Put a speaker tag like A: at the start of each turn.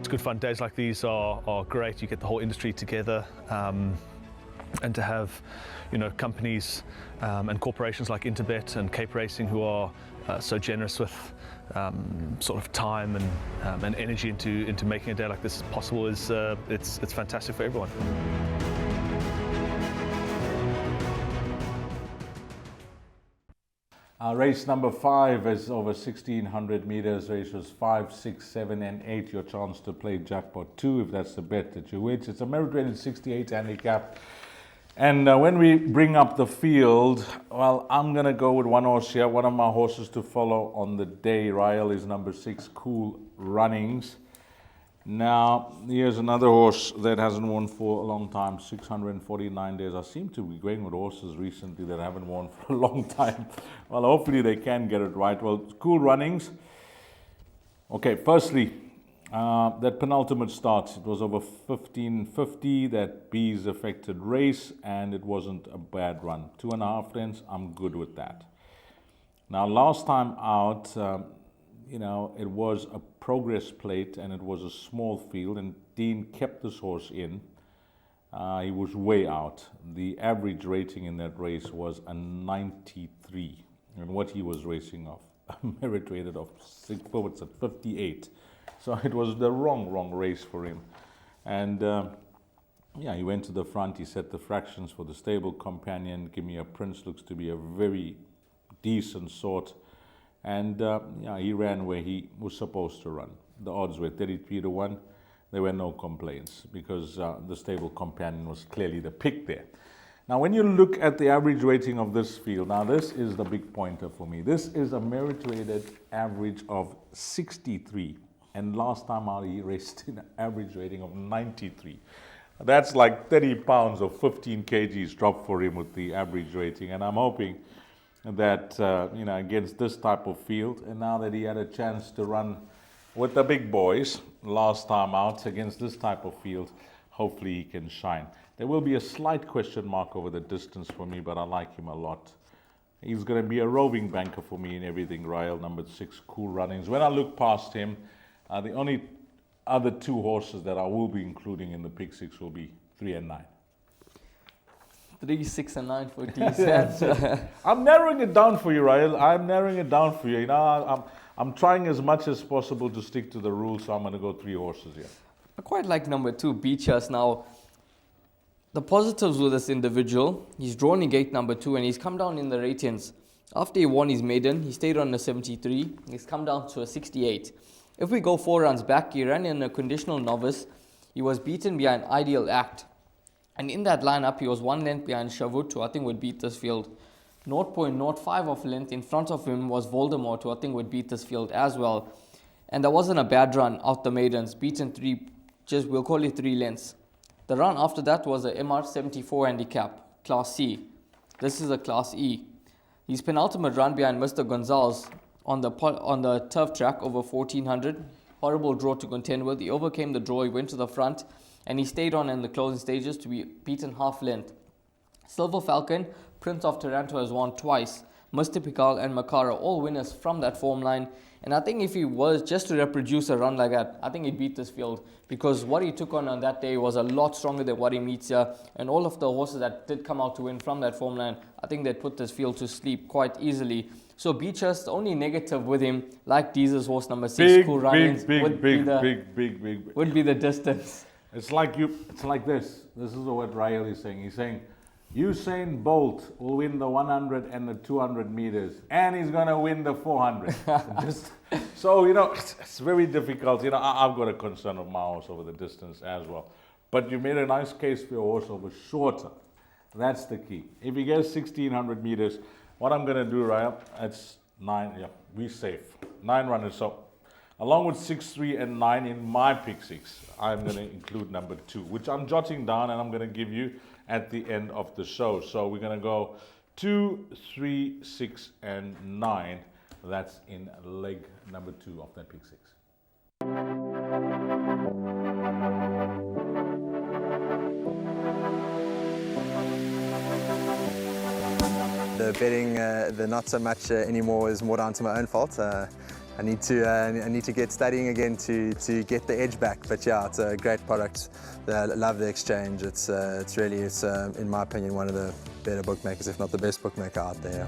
A: it's good fun. Days like these are great. You get the whole industry together, and to have, companies and corporations like Interbet and Cape Racing who are so generous with sort of time and energy into making a day like this possible is it's fantastic for everyone.
B: Race number 5 is over 1,600 meters. Races 5, 6, 7, and 8. Your chance to play jackpot 2 if that's the bet that you win. It's a merit-rated 68 handicap. And when we bring up the field, well, I'm going to go with one horse here. One of my horses to follow on the day, Ryle, is number 6, Cool Runnings. Now, here's another horse that hasn't won for a long time, 649 days. I seem to be going with horses recently that haven't won for a long time. Well, hopefully they can get it right. Well, Cool Runnings. Okay, firstly, that penultimate start, it was over 1550, that B's affected race, and it wasn't a bad run. 2.5 lengths, I'm good with that. Now, last time out, it was a progress plate and it was a small field, and Dean kept this horse in. He was way out. The average rating in that race was a 93, and what he was racing off, a merit rated of 6 forwards at 58. So it was the wrong race for him. And he went to the front. He set the fractions for the stable companion. Give Me a Prince looks to be a very decent sort. And he ran where he was supposed to run. The odds were 33 to 1. There were no complaints because the stable companion was clearly the pick there. Now, when you look at the average rating of this field, now this is the big pointer for me. This is a merit-rated average of 63. And last time out, he raced an average rating of 93. That's like 30 pounds or 15 kgs dropped for him with the average rating. And I'm hoping that, against this type of field, and now that he had a chance to run with the big boys last time out against this type of field, hopefully he can shine. There will be a slight question mark over the distance for me, but I like him a lot. He's going to be a roving banker for me in everything. Ryle, number 6, Cool Runnings. When I look past him, the only other 2 horses that I will be including in the pick 6 will be 3 and 9.
C: 3, 6, and 9 for decent.
B: I'm narrowing it down for you, Ryle. I'm narrowing it down for you. I'm trying as much as possible to stick to the rules, so I'm going to go 3 horses here.
C: I quite like number 2, Beachers. Now, the positives with this individual, he's drawn in gate number 2 and he's come down in the ratings. After he won his maiden, he stayed on a 73. He's come down to a 68. If we go 4 runs back, he ran in a conditional novice. He was beaten behind Ideal Act. And in that lineup, he was 1 length behind Shavut, who I think would beat this field. 0.05 of length in front of him was Voldemort, who I think would beat this field as well. And there wasn't a bad run out the maidens, beaten 3, we'll call it 3 lengths. The run after that was a MR74 handicap, Class C. This is a Class E. His penultimate run behind Mr. Gonzalez on the turf track over 1400. Horrible draw to contend with. He overcame the draw, he went to the front, and he stayed on in the closing stages to be beaten half length. Silver Falcon, Prince of Taranto has won twice. Mr. Pikal and Makara, all winners from that form line. And I think if he was just to reproduce a run like that, I think he'd beat this field, because what he took on that day was a lot stronger than what he meets here. And all of the horses that did come out to win from that form line, I think they'd put this field to sleep quite easily. So Beachers, the only negative with him, like Deez's horse number 6, Cool Runnings, would be the distance.
B: It's like this. This is what Ryle is saying. He's saying, Usain Bolt will win the 100 and the 200 meters, and he's going to win the 400. It's very difficult. I've got a concern of my horse over the distance as well. But you made a nice case for your horse over shorter. That's the key. If he gets 1,600 meters, what I'm going to do, Ryle, it's 9. Yeah, we're safe. 9 runners. So along with 6, 3, and 9 in my pick 6, I'm going to include number 2, which I'm jotting down and I'm going to give you at the end of the show. So we're going to go 2, 3, 6, and 9. That's in leg number 2 of that pick 6.
D: The betting, the not so much anymore, is more down to my own fault. I need to get studying again to get the edge back. But yeah, it's a great product. I love the exchange. It's really, in my opinion, one of the better bookmakers, if not the best bookmaker out there.